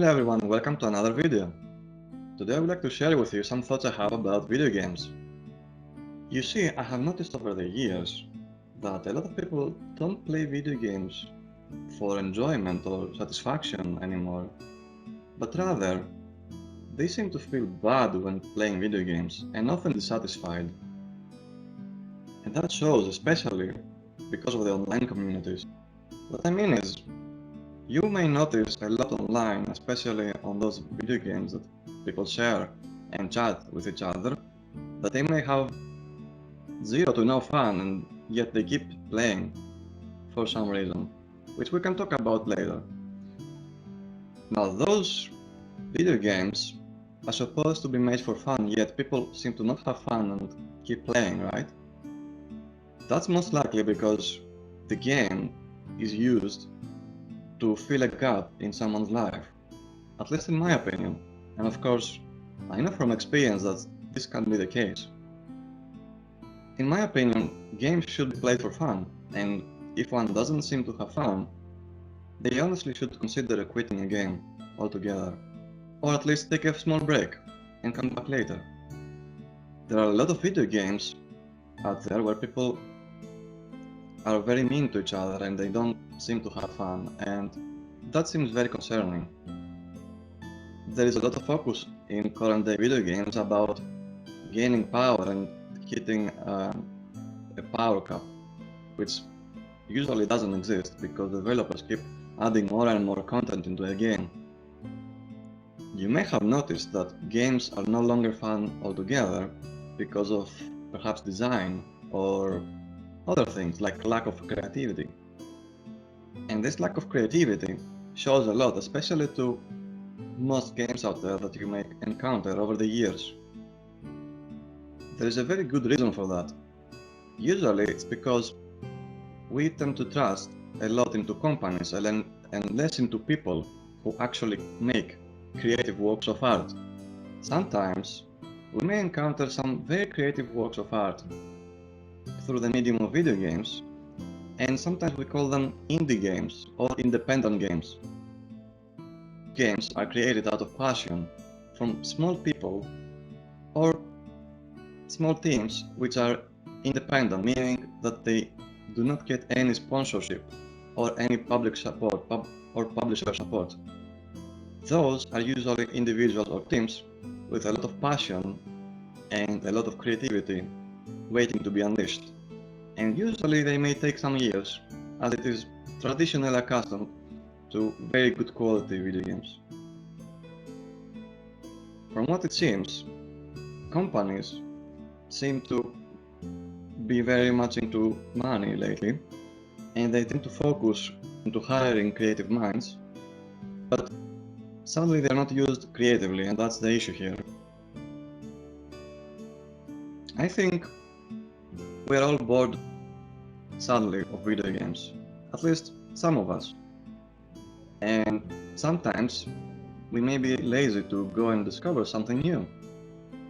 Hello everyone, welcome to another video. Today I would like to share with you some thoughts I have about video games. You see, I have noticed over the years that a lot of people don't play video games for enjoyment or satisfaction anymore, but rather they seem to feel bad when playing video games and often dissatisfied. And that shows especially because of the online communities. What I mean is, you may notice a lot online, especially on those video games that people share and chat with each other, that they may have zero to no fun and yet they keep playing for some reason, which we can talk about later. Now, those video games are supposed to be made for fun, yet people seem to not have fun and keep playing, right? That's most likely because the game is used to fill a gap in someone's life, at least in my opinion, and of course, I know from experience that this can be the case. In my opinion, games should be played for fun, and if one doesn't seem to have fun, they honestly should consider quitting a game altogether, or at least take a small break and come back later. There are a lot of video games out there where people are very mean to each other and they don't seem to have fun, and that seems very concerning. There is a lot of focus in current day video games about gaining power and hitting a power cap, which usually doesn't exist because developers keep adding more and more content into a game. You may have noticed that games are no longer fun altogether because of perhaps design or other things like lack of creativity. And this lack of creativity shows a lot, especially to most games out there that you may encounter over the years. There is a very good reason for that. Usually it's because we tend to trust a lot into companies and less into people who actually make creative works of art. Sometimes we may encounter some very creative works of art through the medium of video games, and sometimes we call them indie games or independent games. Games are created out of passion from small people or small teams which are independent, meaning that they do not get any sponsorship or any public support or publisher support. Those are usually individuals or teams with a lot of passion and a lot of creativity waiting to be unleashed. And usually they may take some years, as it is traditionally accustomed to very good quality video games. From what it seems, companies seem to be very much into money lately, and they tend to focus into hiring creative minds, but sadly they're not used creatively, and that's the issue here. I think we're all bored, sadly, of video games, at least some of us. And sometimes we may be lazy to go and discover something new,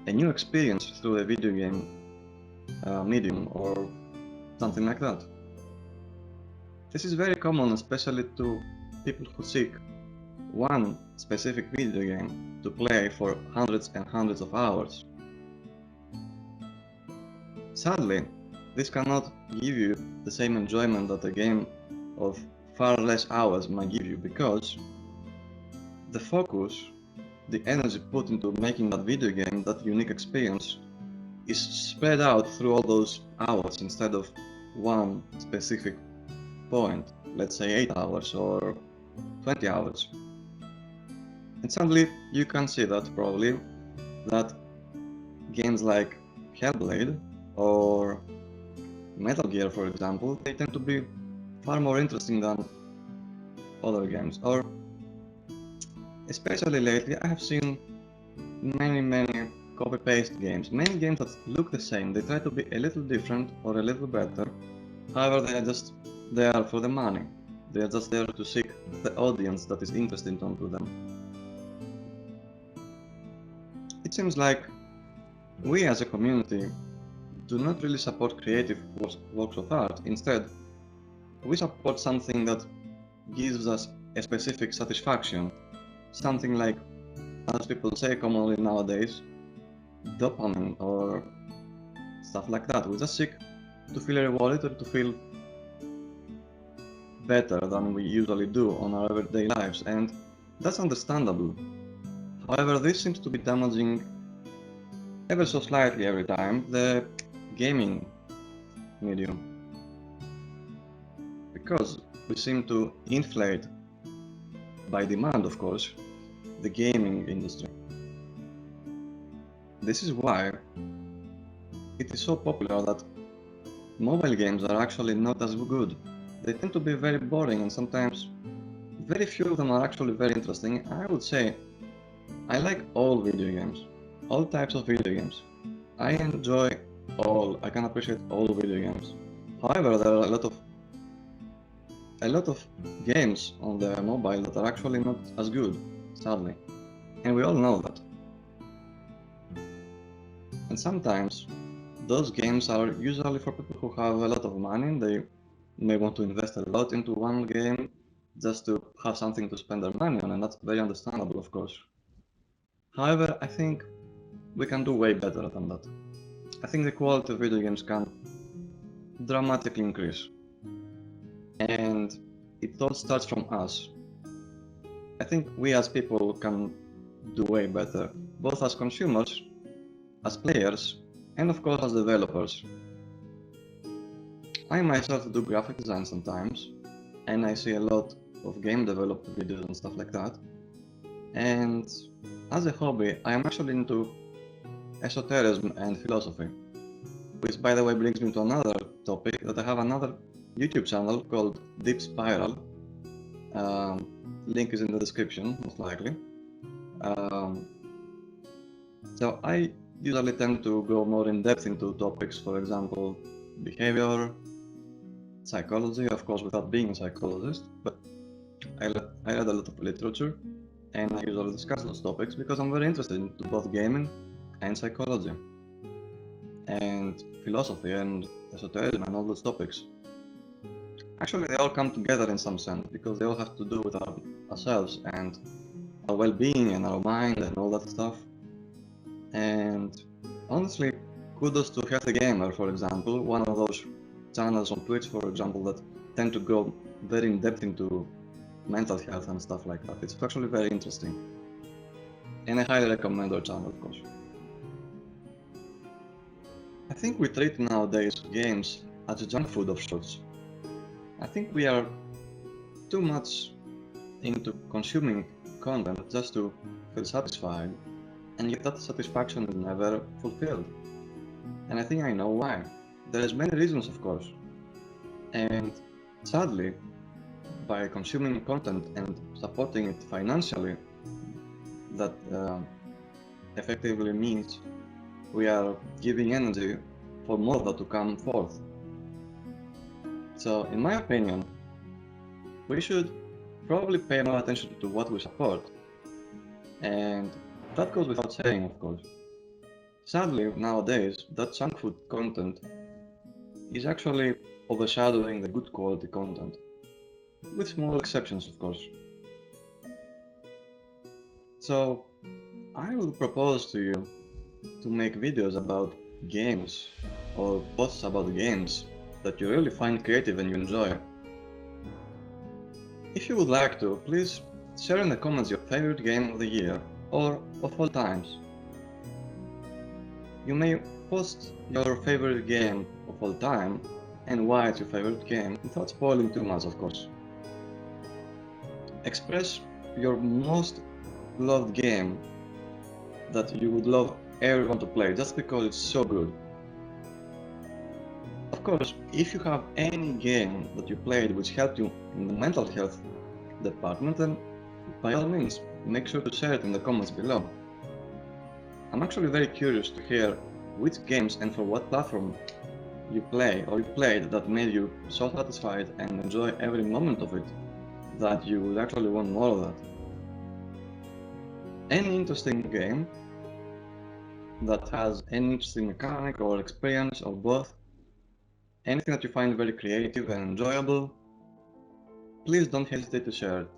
a new experience through a video game medium or something like that. This is very common, especially to people who seek one specific video game to play for hundreds and hundreds of hours. Sadly, this cannot give you the same enjoyment that a game of far less hours might give you, because the focus, the energy put into making that video game, that unique experience, is spread out through all those hours instead of one specific point, let's say 8 hours or 20 hours. And sadly, you can see that probably, that games like Hellblade or Metal Gear, for example, they tend to be far more interesting than other games. Or especially lately, I have seen many copy-paste games, many games that look the same. They try to be a little different or a little better. However, they are just there for the money. They are just there to seek the audience that is interested into them. It seems like we as a community do not really support creative works of art. Instead, we support something that gives us a specific satisfaction something like, as people say commonly nowadays, dopamine or stuff like that. We just seek to feel rewarded or to feel better than we usually do on our everyday lives, and that's understandable. However, this seems to be damaging ever so slightly every time the gaming medium, because we seem to inflate, by demand of course, the gaming industry. This is why it is so popular that mobile games are actually not as good. They tend to be very boring, and sometimes very few of them are actually very interesting. I would say I like all video games, all types of video games. I enjoy all, I can appreciate all video games. However, there are a lot of games on the mobile that are actually not as good, sadly. And we all know that. And sometimes those games are usually for people who have a lot of money, and they may want to invest a lot into one game just to have something to spend their money on, and that's very understandable, of course. However, I think we can do way better than that. I think the quality of video games can dramatically increase. And it all starts from us. I think we as people can do way better, both as consumers, as players, and of course as developers. I myself do graphic design sometimes, and I see a lot of game development videos and stuff like that. And as a hobby, I am actually into esotericism and philosophy, which by the way brings me to another topic, that I have another YouTube channel called Deep Spiral. Link is in the description, most likely. So I usually tend to go more in depth into topics, for example, behavior, psychology, of course without being a psychologist, but I read a lot of literature, and I usually discuss those topics because I'm very interested in both gaming and psychology and philosophy and esotericism and all those topics. Actually, they all come together in some sense because they all have to do with ourselves and our well-being and our mind and all that stuff. And honestly, kudos to Healthy Gamer, for example, one of those channels on Twitch, for example, that tend to go very in depth into mental health and stuff like that. It's actually very interesting, and I highly recommend our channel, of course. I think we treat nowadays games as junk food of sorts. I think we are too much into consuming content just to feel satisfied, and yet that satisfaction is never fulfilled. And I think I know why. There's many reasons, of course. And sadly, by consuming content and supporting it financially, that effectively means we are giving energy for more of that to come forth. So in my opinion, we should probably pay more attention to what we support, and that goes without saying, of course. Sadly, nowadays, that junk food content is actually overshadowing the good quality content, with small exceptions, of course. So I would propose to you to make videos about games or posts about games that you really find creative and you enjoy. If you would like to, please share in the comments your favorite game of the year or of all times. You may post your favorite game of all time and why it's your favorite game without spoiling too much, of course. Express your most loved game that you would love everyone to play just because it's so good. Of course, if you have any game that you played which helped you in the mental health department, then by all means, make sure to share it in the comments below. I'm actually very curious to hear which games and for what platform you play or you played that made you so satisfied and enjoy every moment of it that you would actually want more of that. Any interesting game that has any interesting mechanic or experience or both, anything that you find very creative and enjoyable, please don't hesitate to share it.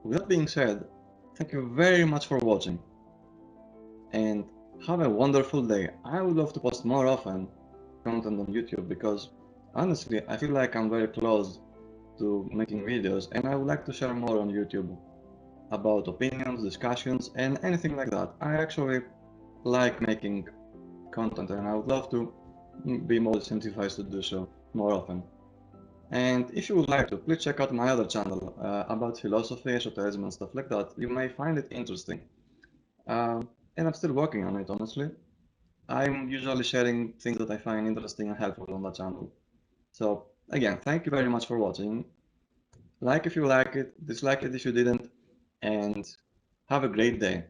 with that being said, thank you very much for watching, and have a wonderful day. I would love to post more often content on YouTube because honestly, I feel like I'm very close to making videos and I would like to share more on YouTube about opinions, discussions, and anything like that. I actually like making content and I would love to be more incentivized to do so more often. And if you would like to, please check out my other channel about philosophy, esotericism, and stuff like that. You may find it interesting. And I'm still working on it, honestly. I'm usually sharing things that I find interesting and helpful on that channel. So, again, thank you very much for watching. Like if you like it, dislike it if you didn't, and have a great day.